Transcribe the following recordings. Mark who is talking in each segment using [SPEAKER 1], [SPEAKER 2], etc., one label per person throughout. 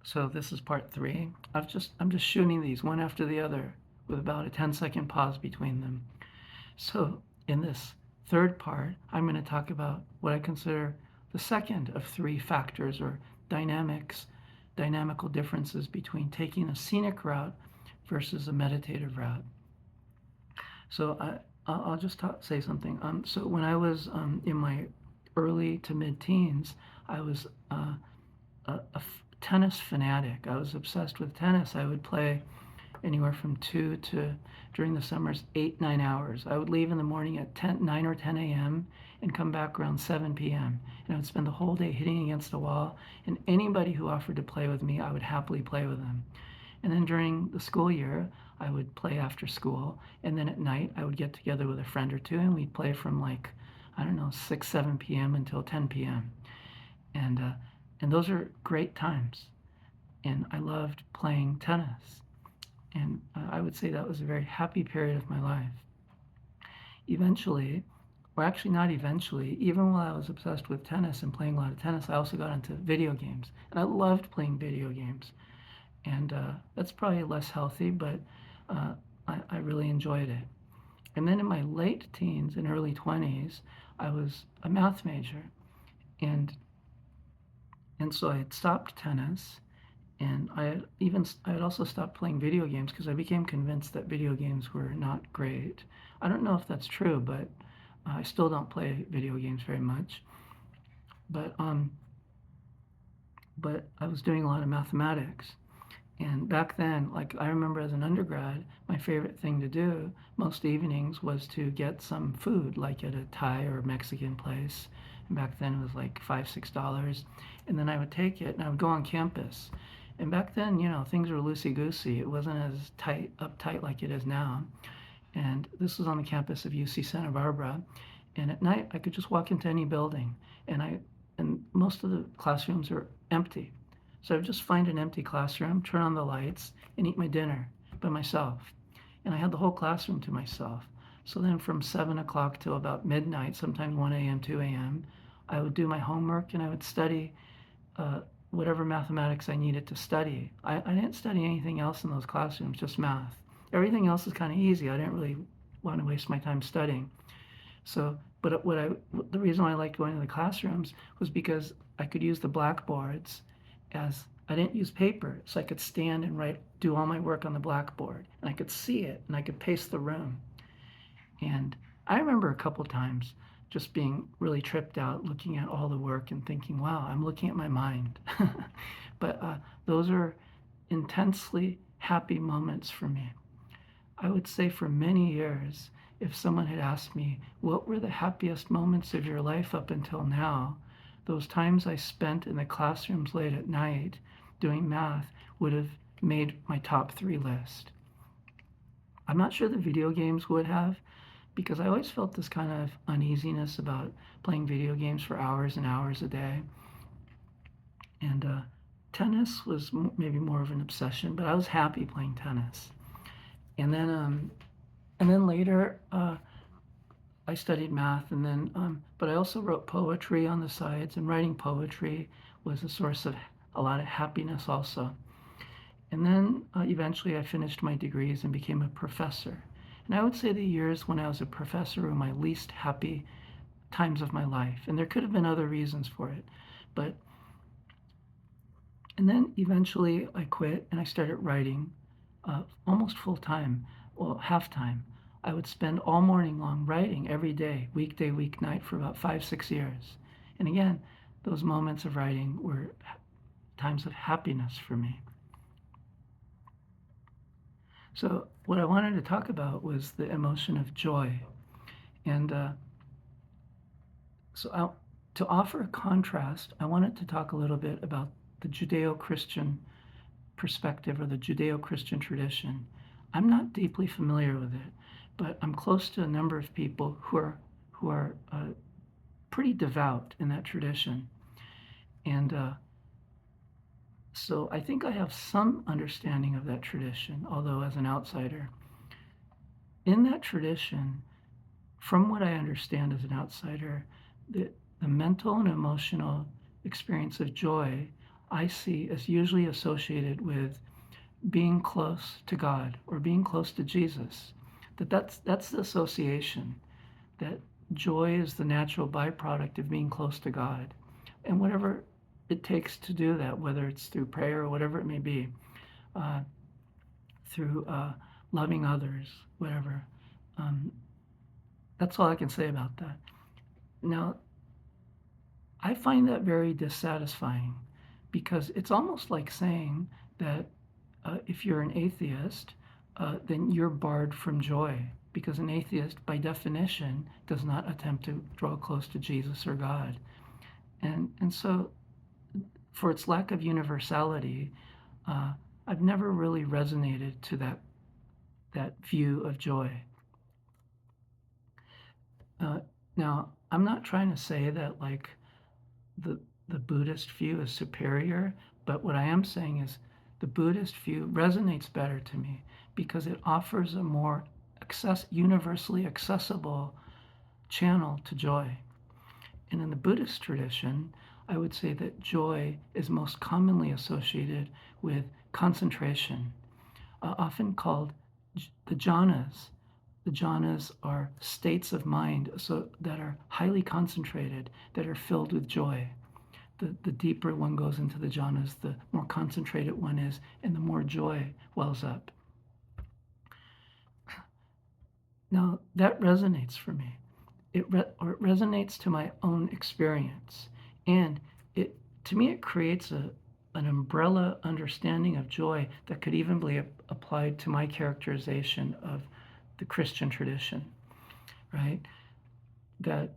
[SPEAKER 1] So this is part three. I'm just shooting these one after the other with about a 10-second pause between them. So in this third part, I'm going to talk about what I consider the second of three factors or dynamical differences between taking a scenic route versus a meditative route. So I'll just say something. So when I was in my early to mid-teens, I was a tennis fanatic. I was obsessed with tennis. I would play anywhere from 2 to, during the summers, 8, 9 hours. I would leave in the morning at 9 or 10 a.m. and come back around 7 p.m. And I would spend the whole day hitting against a wall. And anybody who offered to play with me, I would happily play with them. And then during the school year, I would play after school. And then at night, I would get together with a friend or two and we'd play from like, I don't know, 6, 7 p.m. until 10 p.m. And, uh, and those are great times. And I loved playing tennis. And I would say that was a very happy period of my life. Eventually, or actually not eventually, even while I was obsessed with tennis and playing a lot of tennis, I also got into video games. And I loved playing video games. And that's probably less healthy, but uh, I really enjoyed it. And then in my late teens and early 20s, I was a math major. And, and so I had stopped tennis. And I had also stopped playing video games because I became convinced that video games were not great. I don't know if that's true, but I still don't play video games very much. But but I was doing a lot of mathematics. And back then, like I remember as an undergrad, my favorite thing to do most evenings was to get some food, like at a Thai or Mexican place. And back then it was like $5, $6. And then I would take it and I would go on campus. And back then, things were loosey goosey. It wasn't as uptight like it is now. And this was on the campus of UC Santa Barbara. And at night, I could just walk into any building, and most of the classrooms are empty. So I would just find an empty classroom, turn on the lights, and eat my dinner by myself. And I had the whole classroom to myself. So then from 7 o'clock till about midnight, sometimes 1 a.m., 2 a.m., I would do my homework and I would study uh, whatever mathematics I needed to study. I didn't study anything else in those classrooms, just math. Everything else is kind of easy. I didn't really want to waste my time studying. So, but the reason why I liked going to the classrooms was because I could use the blackboards as I didn't use paper, so I could stand and do all my work on the blackboard, and I could see it, and I could pace the room. And I remember a couple times just being really tripped out, looking at all the work and thinking, wow, I'm looking at my mind. But those are intensely happy moments for me. I would say for many years, if someone had asked me, what were the happiest moments of your life up until now, those times I spent in the classrooms late at night doing math would have made my top 3 list. I'm not sure the video games would have, because I always felt this kind of uneasiness about playing video games for hours and hours a day. And tennis was maybe more of an obsession, but I was happy playing tennis. And then later, I studied math, but I also wrote poetry on the sides, and writing poetry was a source of a lot of happiness also. And then eventually I finished my degrees and became a professor. And I would say the years when I was a professor were my least happy times of my life. And there could have been other reasons for it. And then eventually I quit and I started writing almost full time, well, half time. I would spend all morning long writing every day, weekday, weeknight, for about 5, 6 years. And again, those moments of writing were times of happiness for me. So what I wanted to talk about was the emotion of joy. And to offer a contrast, I wanted to talk a little bit about the Judeo-Christian perspective or the Judeo-Christian tradition. I'm not deeply familiar with it, but I'm close to a number of people who are pretty devout in that tradition. And so I think I have some understanding of that tradition, although as an outsider. In that tradition, from what I understand as an outsider, the mental and emotional experience of joy I see is usually associated with being close to God or being close to Jesus. That's the association, that joy is the natural byproduct of being close to God. And whatever it takes to do that, whether it's through prayer or whatever it may be, uh, through loving others, whatever. Um, that's all I can say about that. Now, I find that very dissatisfying because it's almost like saying that if you're an atheist, then you're barred from joy because an atheist, by definition, does not attempt to draw close to Jesus or God. And so, for its lack of universality, uh, I've never really resonated to that view of joy. Uh, Now, I'm not trying to say that like the the Buddhist view is superior, but what I am saying is the Buddhist view resonates better to me because it offers a more universally accessible channel to joy. And in the Buddhist tradition, I would say that joy is most commonly associated with concentration, often called the jhanas. The jhanas are states of mind that are highly concentrated, that are filled with joy. The deeper one goes into the jhanas, the more concentrated one is, and the more joy wells up. Now, that resonates for me. It resonates to my own experience. And to me, it creates an umbrella understanding of joy that could even be applied to my characterization of the Christian tradition, right? That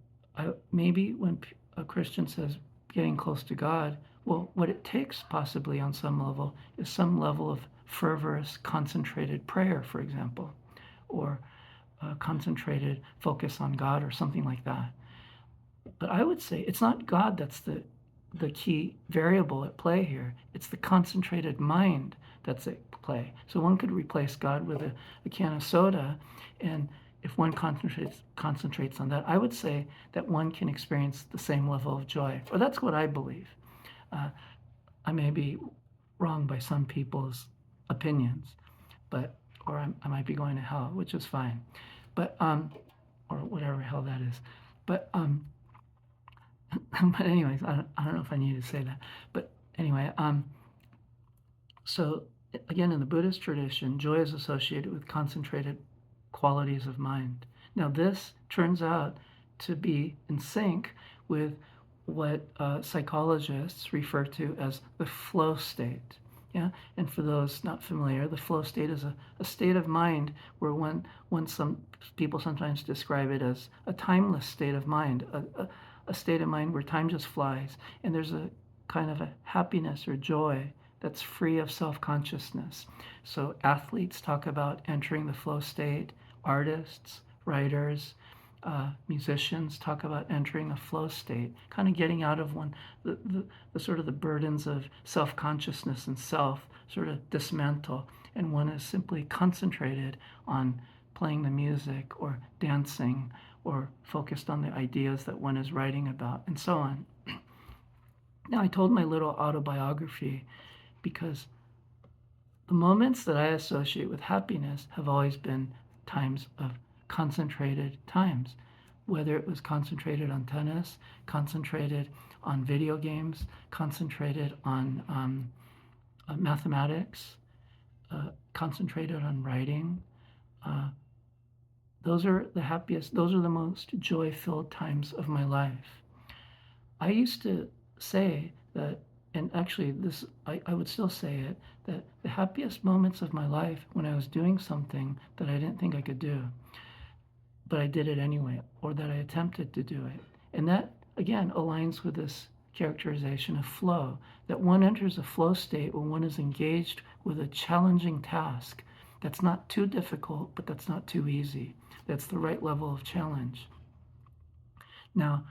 [SPEAKER 1] maybe when a Christian says getting close to God, well, what it takes possibly on some level is some level of fervorous, concentrated prayer, for example, or concentrated focus on God or something like that. But I would say it's not God that's the key variable at play here. It's the concentrated mind that's at play. So one could replace God with a can of soda, and if one concentrates on that, I would say that one can experience the same level of joy. Or that's what I believe. I may be wrong by some people's opinions, but or I might be going to hell, which is fine. But or whatever hell that is. But but anyways, I don't know if I need to say that. But anyway, so again, in the Buddhist tradition, joy is associated with concentrated qualities of mind. Now, this turns out to be in sync with what psychologists refer to as the flow state. Yeah, and for those not familiar, the flow state is a state of mind where some people sometimes describe it as a timeless state of mind, a state of mind where time just flies, and there's a kind of a happiness or joy that's free of self-consciousness. So athletes talk about entering the flow state, artists, writers, musicians talk about entering a flow state, kind of getting out of the sort of the burdens of self-consciousness and self sort of dismantle, and one is simply concentrated on playing the music or dancing or focused on the ideas that one is writing about, and so on. Now, I told my little autobiography because the moments that I associate with happiness have always been times of concentrated times, whether it was concentrated on tennis, concentrated on video games, concentrated on mathematics, concentrated on writing. Those are the happiest, those are the most joy-filled times of my life. I used to say that, and actually I would still say it, that the happiest moments of my life when I was doing something that I didn't think I could do, but I did it anyway, or that I attempted to do it. And that, again, aligns with this characterization of flow, that one enters a flow state when one is engaged with a challenging task that's not too difficult, but that's not too easy. That's the right level of challenge. Now,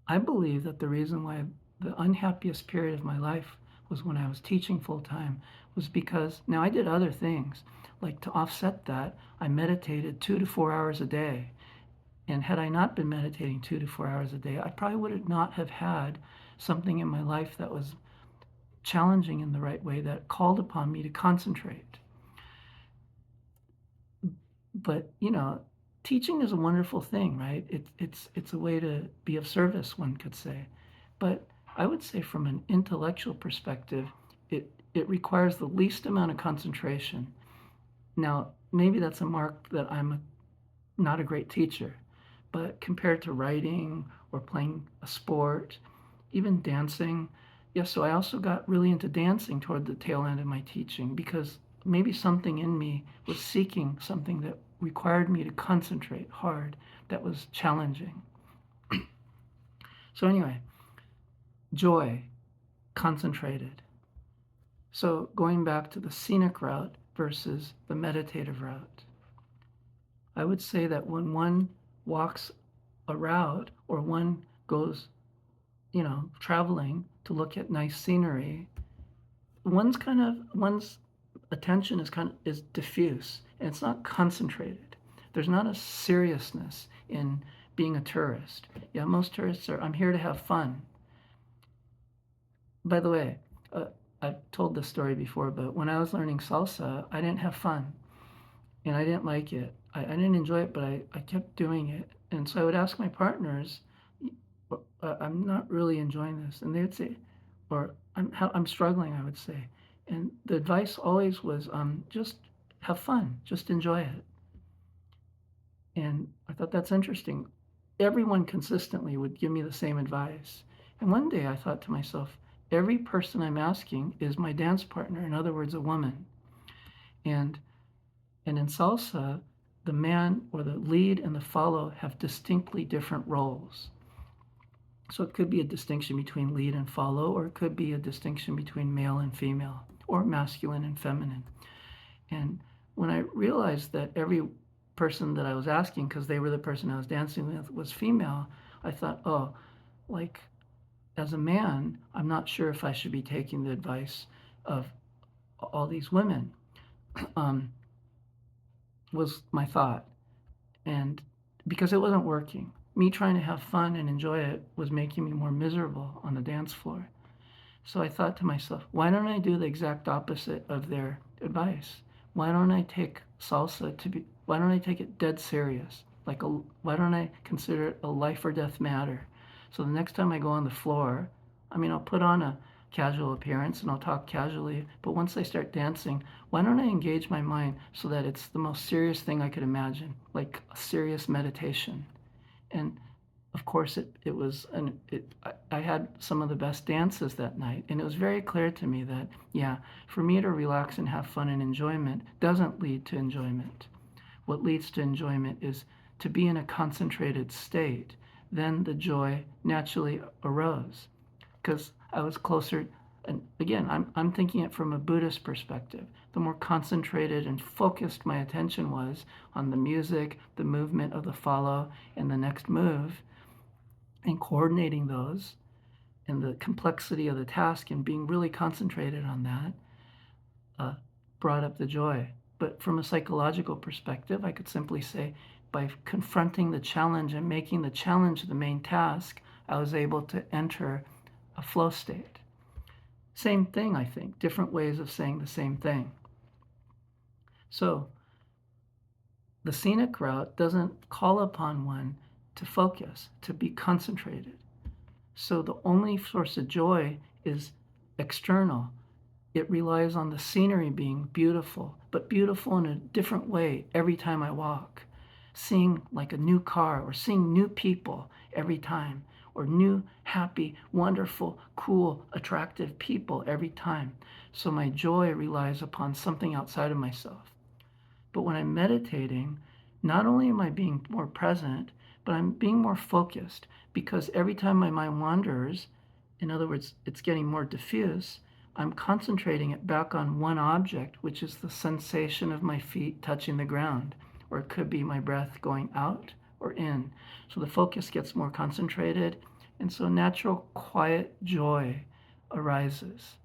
[SPEAKER 1] I believe that the reason why the unhappiest period of my life was when I was teaching full time was because, now I did other things, like to offset that, I meditated 2 to 4 hours a day. And had I not been meditating 2 to 4 hours a day, I probably would not have had something in my life that was challenging in the right way that called upon me to concentrate. But teaching is a wonderful thing, right? It's a way to be of service, one could say. But I would say from an intellectual perspective, it requires the least amount of concentration. Now, maybe that's a mark that not a great teacher, but compared to writing or playing a sport, even dancing, yes, so I also got really into dancing toward the tail end of my teaching because maybe something in me was seeking something that required me to concentrate hard, that was challenging. So, anyway, joy, concentrated. So, going back to the scenic route versus the meditative route, I would say that when one walks a route or one goes, traveling to look at nice scenery, one's attention is diffuse and it's not concentrated. There's not a seriousness in being a tourist. Yeah, most tourists are, I'm here to have fun. By the way, I've told this story before, but when I was learning salsa, I didn't have fun and I didn't like it. I didn't enjoy it, but I kept doing it. And so I would ask my partners, I'm not really enjoying this. And they would say, or I'm struggling, I would say. And the advice always was just have fun, just enjoy it. And I thought that's interesting. Everyone consistently would give me the same advice. And one day I thought to myself, every person I'm asking is my dance partner, in other words, a woman. And in salsa, the man or the lead and the follow have distinctly different roles. So it could be a distinction between lead and follow, or it could be a distinction between male and female, or masculine and feminine. And when I realized that every person that I was asking, because they were the person I was dancing with, was female, I thought, oh, like as a man, I'm not sure if I should be taking the advice of all these women, was my thought. And because it wasn't working, me trying to have fun and enjoy it was making me more miserable on the dance floor. So I thought to myself, why don't I do the exact opposite of their advice? Why don't I take salsa why don't I take it dead serious? Why don't I consider it a life or death matter? So the next time I go on the floor, I'll put on a casual appearance and I'll talk casually, but once I start dancing, why don't I engage my mind so that it's the most serious thing I could imagine, like a serious meditation? And of course, I had some of the best dances that night, and it was very clear to me that, yeah, for me to relax and have fun and enjoyment doesn't lead to enjoyment. What leads to enjoyment is to be in a concentrated state. Then the joy naturally arose because I was closer. And again, I'm thinking it from a Buddhist perspective. The more concentrated and focused my attention was on the music, the movement of the follow, and the next move, and coordinating those, and the complexity of the task, and being really concentrated on that, brought up the joy. But from a psychological perspective, I could simply say by confronting the challenge and making the challenge the main task, I was able to enter a flow state. Same thing, I think, different ways of saying the same thing. So the scenic route doesn't call upon one to focus, to be concentrated. So the only source of joy is external. It relies on the scenery being beautiful, but beautiful in a different way every time I walk. Seeing like a new car or seeing new people every time, or new, happy, wonderful, cool, attractive people every time. So my joy relies upon something outside of myself. But when I'm meditating, not only am I being more present, but I'm being more focused because every time my mind wanders, in other words, it's getting more diffuse, I'm concentrating it back on one object, which is the sensation of my feet touching the ground, or it could be my breath going out or in. So the focus gets more concentrated, and so natural quiet joy arises.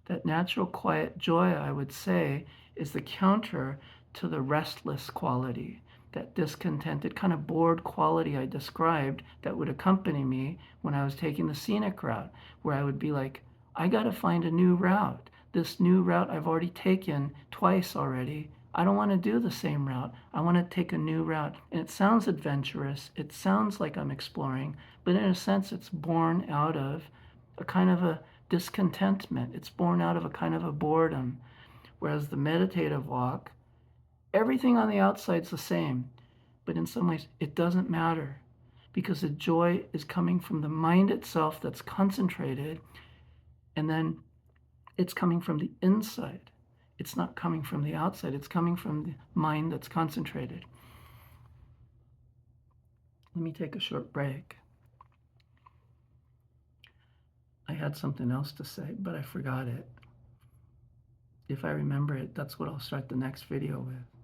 [SPEAKER 1] That natural quiet joy, I would say, is the counter to the restless quality, that discontented, kind of bored quality I described that would accompany me when I was taking the scenic route, where I would be like, I got to find a new route. This new route I've already taken twice already. I don't want to do the same route. I want to take a new route. And it sounds adventurous. It sounds like I'm exploring, but in a sense, it's born out of a kind of a discontentment. It's born out of a kind of a boredom. Whereas the meditative walk, everything on the outside is the same, but in some ways, it doesn't matter because the joy is coming from the mind itself that's concentrated, and then it's coming from the inside. It's not coming from the outside. It's coming from the mind that's concentrated. Let me take a short break. I had something else to say, but I forgot it. If I remember it, that's what I'll start the next video with.